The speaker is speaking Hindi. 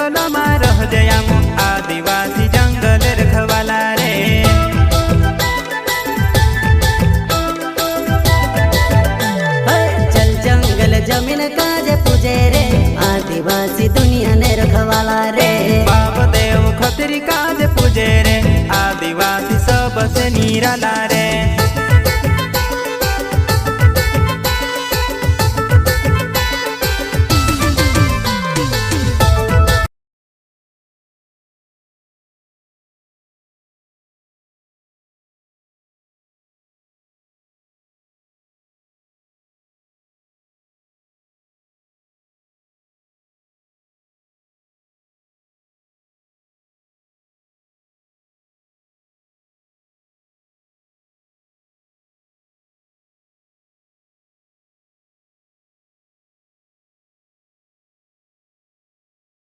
जंगल में रह जयाम आदिवासी जंगल रखवाला रे। चल जंगल जमीन काजे पूजे रे आदिवासी दुनिया ने रखवाला रे। बाप देव खतरी काज पूजे रे आदिवासी सबसे निराला रे।